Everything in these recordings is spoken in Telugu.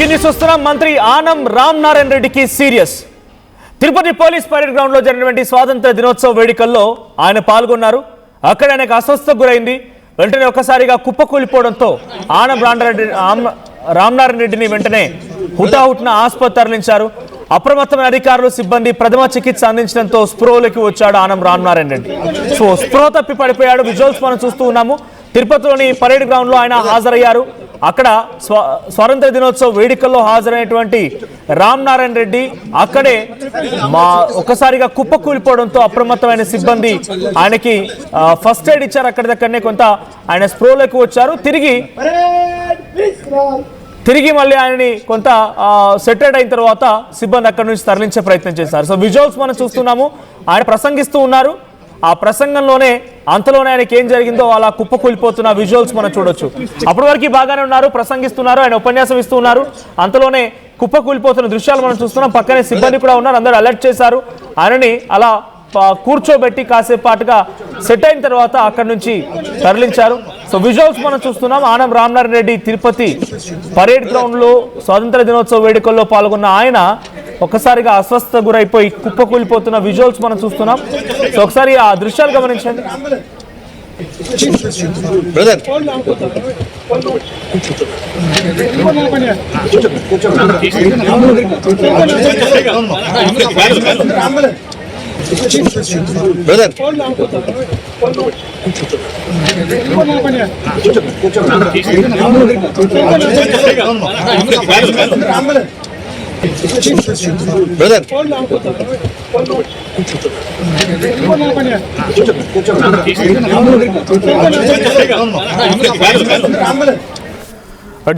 బ్రేకింగ్ న్యూస్ వస్తున్నాం. మంత్రి ఆనం రామనారాయణ రెడ్డికి serious. Tirupati police parade ground లో జరిగినటువంటి స్వాతంత్ర దినోత్సవ వేడుకల్లో ఆయన పాల్గొన్నారు. అక్కడ ఆయనకు అస్వస్థతకు గురైంది. వెంటనే ఒక్కసారిగా కుప్పకూలిపోవడంతో ఆనం రామనారాయణ రెడ్డిని వెంటనే హుటాహుటిన ఆసుపత్రి తరలించారు. అప్రమత్తమైన అధికారులు సిబ్బంది ప్రథమ చికిత్స అందించడంతో స్పృహలోకి వచ్చాడు ఆనం రామనారాయణ రెడ్డి. సో స్పృహ తప్పి పడిపోయాడు. విజువల్స్ మనం చూస్తూ ఉన్నాము. తిరుపతిలోని పరేడ్ గ్రౌండ్ లో ఆయన హాజరయ్యారు. అక్కడ స్వాతంత్ర దినోత్సవ వేడుకల్లో హాజరైనటువంటి రామనారాయణ రెడ్డి అక్కడే ఒక్కసారిగా కుప్పకూలిపోవడంతో అప్రమత్తమైన సిబ్బంది ఆయనకి ఫస్ట్ ఎయిడ్ ఇచ్చారు. అక్కడిదక్కడనే కొంత ఆయన స్ప్రోలోకి వచ్చారు. తిరిగి మళ్ళీ ఆయనని కొంత సెటిల్డ్ అయిన తర్వాత సిబ్బంది అక్కడి నుంచి తరలించే ప్రయత్నం చేశారు. సో విజువల్స్ మనం చూస్తున్నాము. ఆయన ప్రసంగిస్తూ ఉన్నారు. ఆ ప్రసంగంలోనే అంతలోనే ఆయనకి ఏం జరిగిందో అలా కుప్పకూలిపోతున్న విజువల్స్ మనం చూడొచ్చు. అప్పటి వరకు బాగానే ఉన్నారు, ప్రసంగిస్తున్నారు, ఆయన ఉపన్యాసం ఇస్తూ ఉన్నారు. అంతలోనే కుప్పకూలిపోతున్న దృశ్యాలు మనం చూస్తున్నాం. పక్కనే సిబ్బంది కూడా ఉన్నారు. అందరూ అలర్ట్ చేశారు. ఆయనని అలా కూర్చోబెట్టి కాసేపు పాటుగా సెట్ అయిన తర్వాత అక్కడి నుంచి తరలించారు. సో విజువల్స్ మనం చూస్తున్నాం. ఆనం రామనారాయణ రెడ్డి తిరుపతి పరేడ్ గ్రౌండ్ లో స్వాతంత్ర దినోత్సవ వేడుకల్లో పాల్గొన్న ఆయన ఒక్కసారిగా అస్వస్థత గురైపోయి కుప్పకూలిపోతున్న విజువల్స్ మనం చూస్తున్నాం. సో ఒకసారి ఆ దృశ్యాలు గమనించండి.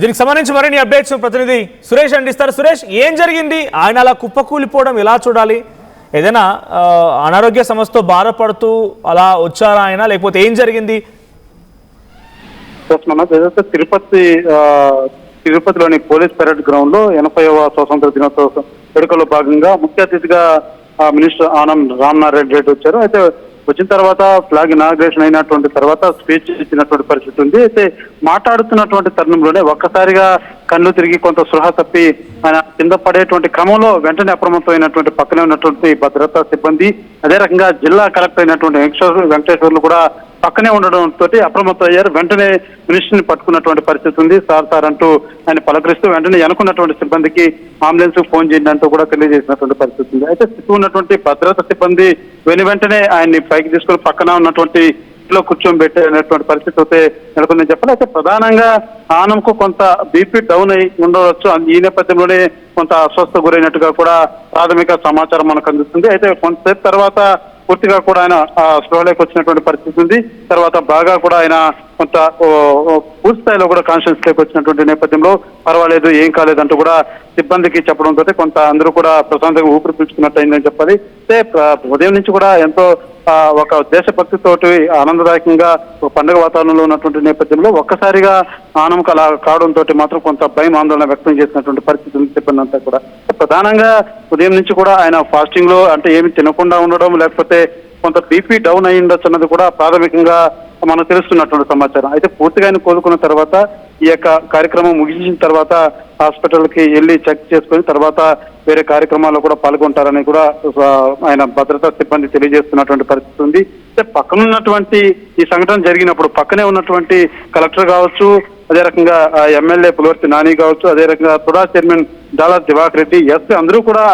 దీనికి సంబంధించి మరిన్ని అప్డేట్స్ ప్రతినిధి సురేష్ అందిస్తారు. సురేష్, ఏం జరిగింది? ఆయన అలా కుప్పకూలిపోవడం ఎలా చూడాలి? ఏదైనా అనారోగ్య సమస్యతో బాధపడుతూ అలా వచ్చారా ఆయన, లేకపోతే ఏం జరిగింది? తిరుపతిలోని పోలీస్ పరేడ్ గ్రౌండ్ లో 80వ స్వాతంత్ర దినోత్సవ వేడుకల్లో భాగంగా ముఖ్య అతిథిగా మినిస్టర్ ఆనం రామనారాయణ రెడ్డి వచ్చారు. అయితే వచ్చిన తర్వాత ఫ్లాగ్ ఇనాగ్రేషన్ అయినటువంటి తర్వాత స్పీచ్ ఇచ్చినటువంటి పరిస్థితి ఉంది. అయితే మాట్లాడుతున్నటువంటి తరుణంలోనే ఒక్కసారిగా కళ్ళు తిరిగి కొంత స్పృహ తప్పి ఆయన కింద పడేటువంటి క్రమంలో వెంటనే అప్రమత్తమైనటువంటి పక్కనే ఉన్నటువంటి భద్రతా సిబ్బంది, అదే రకంగా జిల్లా కలెక్టర్ అయినటువంటి వెంకటేశ్వర్లు కూడా పక్కనే ఉండడంతో అప్రమత్తం అయ్యారు. వెంటనే మినిస్టర్ని పట్టుకున్నటువంటి పరిస్థితి ఉంది. సార్ అంటూ ఆయన పలకరిస్తూ వెంటనే అనుకున్నటువంటి సిబ్బందికి అంబులెన్స్ ఫోన్ చేయండి అంటూ కూడా తెలియజేసినటువంటి పరిస్థితి ఉంది. అయితే చుట్టూ ఉన్నటువంటి భద్రతా సిబ్బంది వెంటనే ఆయన్ని పైకి తీసుకొని పక్కన ఉన్నటువంటి ఇంట్లో కూర్చోబెట్టేటువంటి పరిస్థితి అయితే నెలకొందని చెప్పాలి. అయితే ప్రధానంగా ఆనంకు కొంత బీపీ డౌన్ అయి ఉండవచ్చు. ఈ నేపథ్యంలోనే కొంత అస్వస్థ గురైనట్టుగా కూడా ప్రాథమిక సమాచారం మనకు అందుతుంది. అయితే కొంతసేపు తర్వాత పూర్తిగా కూడా ఆయన స్పృహలోకి వచ్చినటువంటి పరిస్థితి ఉంది. తర్వాత బాగా కూడా ఆయన కొంత పూర్తి స్థాయిలో కూడా కాన్షియన్స్ లోకి వచ్చినటువంటి నేపథ్యంలో పర్వాలేదు, ఏం కాలేదంటూ కూడా సిబ్బందికి చెప్పడంతో కొంత అందరూ కూడా ప్రశాంతంగా ఊపిరి పీల్చుకున్నట్టు అయిందని చెప్పాలి. అయితే ఉదయం నుంచి కూడా ఎంతో ఒక దేశభక్తితోటి ఆనందదాయకంగా ఒక పండుగ వాతావరణంలో ఉన్నటువంటి నేపథ్యంలో ఒక్కసారిగా ఆనంకు అలా కావడంతో మాత్రం కొంత భయం ఆందోళన వ్యక్తం చేసినటువంటి పరిస్థితి ఉంది సిబ్బంది అంతా కూడా. ప్రధానంగా ఉదయం నుంచి కూడా ఆయన ఫాస్టింగ్ లో అంటే ఏమి తినకుండా ఉండడం, లేకపోతే కొంత బీపీ డౌన్ అయి ఉండొచ్చు అన్నది కూడా ప్రాథమికంగా మనకు తెలుస్తున్నటువంటి సమాచారం. అయితే పూర్తిగా ఆయన కోలుకున్న తర్వాత ఈ యొక్క కార్యక్రమం ముగించిన తర్వాత హాస్పిటల్ కి వెళ్ళి చెక్ చేసుకుని తర్వాత వేరే కార్యక్రమాల్లో కూడా పాల్గొంటారని కూడా ఆయన భద్రతా సిబ్బంది తెలియజేస్తున్నటువంటి పరిస్థితి ఉంది. అయితే పక్కనున్నటువంటి ఈ సంఘటన జరిగినప్పుడు పక్కనే ఉన్నటువంటి కలెక్టర్ కావచ్చు, అదే రకంగా ఎమ్మెల్యే పులవర్తి నాని కావచ్చు, అదే రకంగా తుడా చైర్మన్ డాలా దివాకర్ రెడ్డి, ఎస్పీ అందరూ కూడా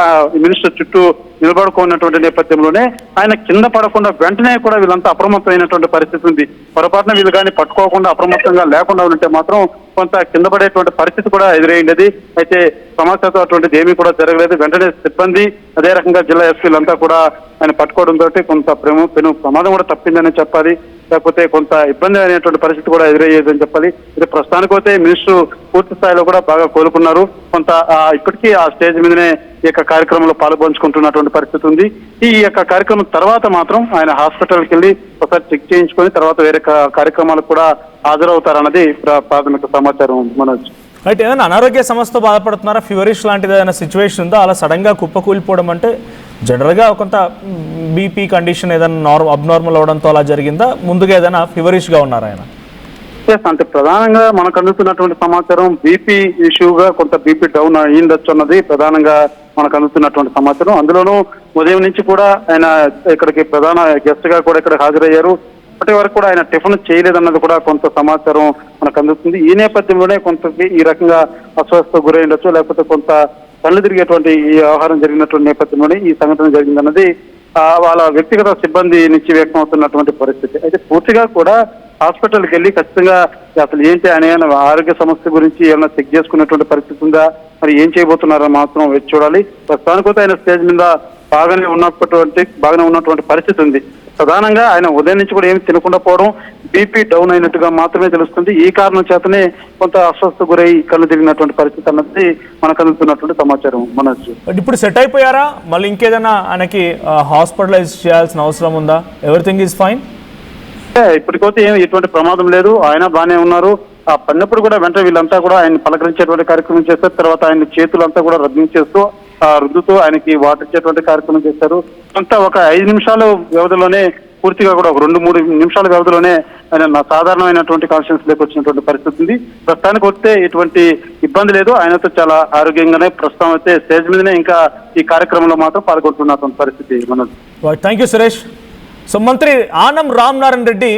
మినిస్టర్ చుట్టూ నిలబడుకున్నటువంటి నేపథ్యంలోనే ఆయన కింద పడకుండా వెంటనే కూడా వీళ్ళంతా అప్రమత్తమైనటువంటి పరిస్థితి ఉంది. పొరపాటున వీళ్ళు కానీ పట్టుకోకుండా అప్రమత్తంగా లేకుండా ఉంటే మాత్రం కొంత కింద పడేటువంటి పరిస్థితి కూడా ఎదురైంది. అయితే సమస్యతో అటువంటిది ఏమీ కూడా జరగలేదు. వెంటనే సిబ్బంది, అదే రకంగా జిల్లా ఎస్పీలంతా కూడా ఆయన పట్టుకోవడంతో కొంత పెను ప్రమాదం కూడా తప్పిందని చెప్పాలి, లేకపోతే కొంత ఇబ్బంది అయినటువంటి పరిస్థితి కూడా ఎదురయ్యేదని చెప్పాలి. ఇది ప్రస్తుతానికి అయితే మినిస్టర్ పూర్తి స్థాయిలో కూడా బాగా కోలుకున్నారు. కొంత ఇప్పటికీ ఆ స్టేజ్ మీదనే ఈ యొక్క కార్యక్రమంలో పాల్పంచుకుంటున్నటువంటి పరిస్థితి ఉంది. ఈ యొక్క కార్యక్రమం తర్వాత మాత్రం ఆయన హాస్పిటల్కి వెళ్ళి ఒకసారి చెక్ చేయించుకొని తర్వాత వేరే కార్యక్రమాలకు కూడా హాజరవుతారన్నది ప్రాథమిక సమాచారం. మనోజ్, అయితే ఏదైనా అనారోగ్య సమస్యతో బాధపడుతున్నారా? ఫీవరిష్ లాంటిది ఏదైనా సిచ్యువేషన్ ఉందా? అలా సడన్ గా కుప్పకూలిపోవడం అంటే జనరల్గా కొంత బీపీ కండిషన్ ఏదైనా అబ్నార్మల్ అవడంతో అలా జరిగిందా? ముందుగా ఏదైనా ఫీవరిష్గా ఉన్నారా ఆయన? అంటే ప్రధానంగా మనకు అందుతున్నటువంటి సమాచారం బీపీ ఇష్యూగా కొంత బీపీ డౌన్ అయ్యిండొచ్చు అన్నది ప్రధానంగా మనకు అందుతున్నటువంటి సమాచారం. అందులోనూ ఉదయం నుంచి కూడా ఆయన ఇక్కడికి ప్రధాన గెస్ట్ గా కూడా ఇక్కడ హాజరయ్యారు. ఇప్పటి వరకు కూడా ఆయన టిఫిన్ చేయలేదన్నది కూడా కొంత సమాచారం మనకు అందుతుంది. ఈ నేపథ్యంలోనే కొంత ఈ రకంగా అస్వస్థ గురైండొచ్చు, లేకపోతే కొంత కళ్ళు తిరిగేటువంటి ఈ వ్యవహారం జరిగినటువంటి నేపథ్యంలోనే ఈ సంఘటన జరిగిందన్నది వాళ్ళ వ్యక్తిగత సిబ్బంది నుంచి వ్యక్తం అవుతున్నటువంటి పరిస్థితి. అయితే పూర్తిగా కూడా హాస్పిటల్కి వెళ్ళి ఖచ్చితంగా అసలు ఏంటి అనే ఆరోగ్య సమస్య గురించి ఏమైనా చెక్ చేసుకున్నటువంటి పరిస్థితి ఉందా, మరి ఏం చేయబోతున్నారో మాత్రం వేచి చూడాలి. ప్రస్తుతానికైతే ఆయన స్టేజ్ మీద బాగానే ఉన్నటువంటి పరిస్థితి ఉంది. ప్రధానంగా ఆయన ఉదయం నుంచి కూడా ఏమి తినకుండా పోవడం, బీపీ డౌన్ అయినట్టుగా మాత్రమే తెలుస్తుంది. ఈ కారణం చేతనే కొంత అస్వస్థ గురై కళ్ళు తిరిగినటువంటి పరిస్థితి అన్నది మనకు అందుతున్నటువంటి సమాచారం. మనోజ్, ఇప్పుడు సెట్ అయిపోయారా? మళ్ళీ ఇంకేదైనా ఆయనకి హాస్పిటలైజ్ చేయాల్సిన అవసరం ఉందా? Everything is fine. ఇప్పటికైతే ఎటువంటి ప్రమాదం లేదు, ఆయన బాగానే ఉన్నారు. ఆ పడినప్పుడు కూడా వెంటనే వీళ్ళంతా కూడా ఆయన పలకరించేటువంటి కార్యక్రమం చేస్తారు. తర్వాత ఆయన చేతులంతా కూడా రుద్దించేస్తూ రుద్దుతూ ఆయనకి వాటర్ ఇచ్చేటువంటి కార్యక్రమం చేశారు. అంతా ఒక 5 నిమిషాల వ్యవధిలోనే పూర్తిగా కూడా ఒక 2-3 నిమిషాల వ్యవధిలోనే ఆయన సాధారణమైనటువంటి కాన్షియన్స్ లేక వచ్చినటువంటి పరిస్థితి ఉంది. ప్రస్తుతానికి వస్తే ఎటువంటి ఇబ్బంది లేదు, ఆయనతో చాలా ఆరోగ్యంగానే ప్రస్తుతం అయితే స్టేజ్ మీదనే ఇంకా ఈ కార్యక్రమంలో మాత్రం పాల్గొంటున్నటువంటి పరిస్థితి. Manoj, thank you Suresh. So మంత్రి ఆనం రామనారాయణ రెడ్డి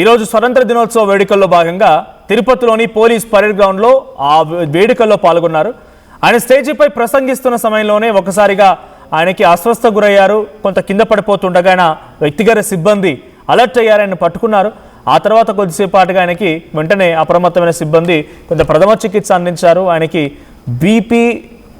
ఈరోజు స్వతంత్ర దినోత్సవ వేడుకల్లో భాగంగా తిరుపతిలోని పోలీస్ పరేడ్ గ్రౌండ్లో ఆ వేడుకల్లో పాల్గొన్నారు. ఆయన స్టేజీపై ప్రసంగిస్తున్న సమయంలోనే ఒకసారిగా ఆయనకి అస్వస్థ గురయ్యారు. కొంత కింద పడిపోతుండగా ఆయన వ్యక్తిగత సిబ్బంది అలర్ట్ అయ్యారు, ఆయన పట్టుకున్నారు. ఆ తర్వాత కొద్దిసేపాటుగా ఆయనకి వెంటనే అప్రమత్తమైన సిబ్బంది కొంత ప్రథమ చికిత్స అందించారు. ఆయనకి బీపీ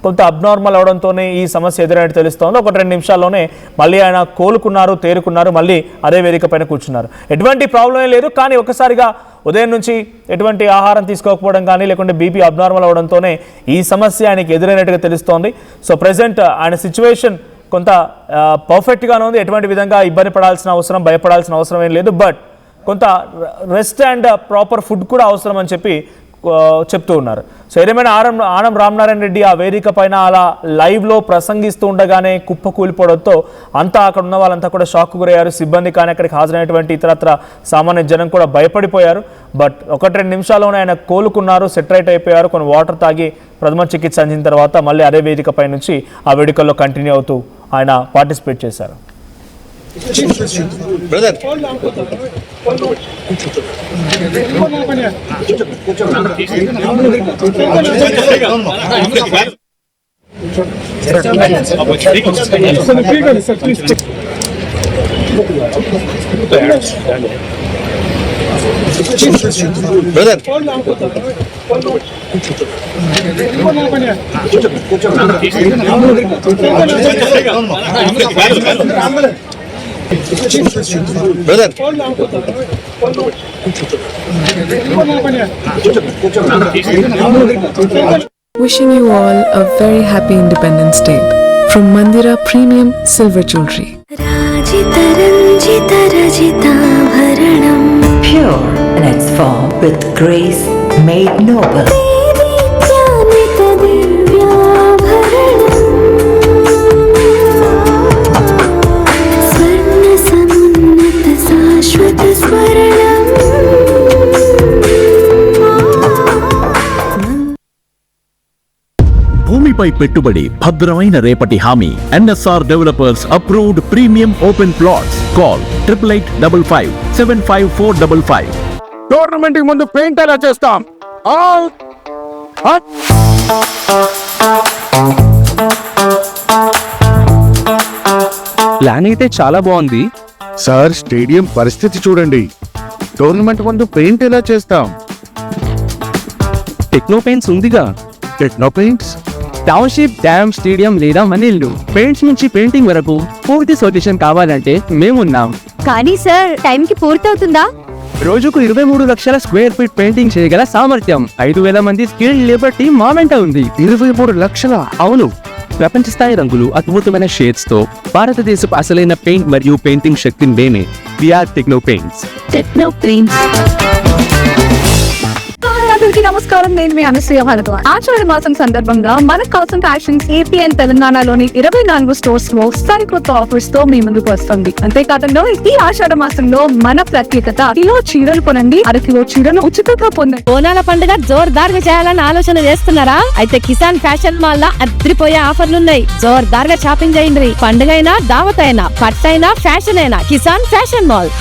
కొంత అబ్నార్మల్ అవడంతోనే ఈ సమస్య ఎదురైనట్టు తెలుస్తోంది. 1-2 నిమిషాల్లోనే మళ్ళీ ఆయన కోలుకున్నారు, తేరుకున్నారు, మళ్ళీ అదే వేదిక పైన కూర్చున్నారు. ఎటువంటి ప్రాబ్లం లేదు. కానీ ఒకసారిగా ఉదయం నుంచి ఎటువంటి ఆహారం తీసుకోకపోవడం కానీ లేకుంటే బీపీ అబ్నార్మల్ అవడంతోనే ఈ సమస్య ఆయనకి ఎదురైనట్టుగా తెలుస్తోంది. సో ప్రెసెంట్ ఆయన సిచ్యువేషన్ కొంత పర్ఫెక్ట్గానే ఉంది. ఎటువంటి విధంగా ఇబ్బంది పడాల్సిన అవసరం, భయపడాల్సిన అవసరం ఏం లేదు. బట్ కొంత రెస్ట్ అండ్ ప్రాపర్ ఫుడ్ కూడా అవసరం అని చెప్పి చెప్తూ ఉన్నారు. సో ఏదేమైనా ఆనం రామనారాయణ రెడ్డి ఆ వేదిక పైన అలా లైవ్లో ప్రసంగిస్తూ ఉండగానే కుప్ప కూలిపోవడంతో అంతా అక్కడ ఉన్న వాళ్ళంతా కూడా షాక్ గురయ్యారు. సిబ్బంది కానీ అక్కడికి హాజరైనటువంటి ఇతరత్ర సామాన్య జనం కూడా భయపడిపోయారు. బట్ 1-2 నిమిషాల్లోనే ఆయన కోలుకున్నారు, సెటరైట్ అయిపోయారు. కొన్ని వాటర్ తాగి ప్రథమ చికిత్స అందిన తర్వాత మళ్ళీ అదే వేదిక పై నుంచి ఆ వేడుకల్లో కంటిన్యూ అవుతూ ఆయన పార్టిసిపేట్ చేశారు. Brother brother Wishing you all a very happy Independence Day from Mandira Premium Silver Jewelry. Rajita Ranjita Rajita Bharanam, Pure in its form with grace made noble. Devityanita Divyabharanam, Swarna Samunnata Sashwata Swaranam. భూమిపై పెట్టుబడి భద్రమైన రేపటి హామీ. NSR developers approved premium open plots. Call 8855 tournament కి ముందు పెయింట్ ఎలా చేస్తాం? ప్లాన్ అయితే చాలా బాగుంది సార్, స్టేడియం పరిస్థితి చూడండి. టోర్నమెంట్ ముందు పెయింట్ ఎలా చేస్తాం? టెక్నో పెయింట్స్ ఉందిగా. Techno paints, township, dam, stadium లేదా మనీళ్లు పెయింట్స్ నుంచి పెయింటింగ్ వరకు పూర్తి సొల్యూషన్ కావాలంటే మేమున్నాం. కానీ సార్, టైం కి పూర్తవుతుందా? రోజుకు 23 లక్షల స్క్వేర్ ఫీట్ పెయింటింగ్ చేయగల సామర్థ్యం, 5,000 మంది స్కిల్డ్ లేబర్ టీమ్ మా వెంట ఉంది. 23 లక్షల? అవును, ప్రపంచ స్థాయి రంగులు, అద్భుతమైన షేడ్స్ తో భారతదేశపు అసలైన పెయింట్ మరియు పెయింటింగ్ శక్తిని మేమే. VR techno paints. Techno paints. అందరికీ నమస్కారం. నేను మీ అనసూయ భరద్వాజ్. ఆషాఢ మాసం సందర్భంగా మన కాసన్ ఫ్యాషన్స్ ఏపీ అండ్ తెలంగాణలోని 24 స్టోర్స్ లో సరికొత్త ఆఫర్స్ తో మీ ముందుకు వస్తుంది. అంతేకాదంలో ఈ ఆషాఢ మాసంలో మన ప్రత్యేకత కిలో చీరలు కొనండి, అరకిలో చీరలు ఉచితంగా పొందండి. బోనాల పండుగ జోర్దార్గా చేయాలని ఆలోచన చేస్తున్నారా? అయితే కిసాన్ ఫ్యాషన్ మాల్ లా అద్రిపోయే ఆఫర్లున్నాయి. జోర్దార్గా షాపింగ్ చేయండి. పండుగ అయినా దావత్ అయినా పట్టైనా ఫ్యాషన్ అయినా కిసాన్ ఫ్యాషన్ మాల్.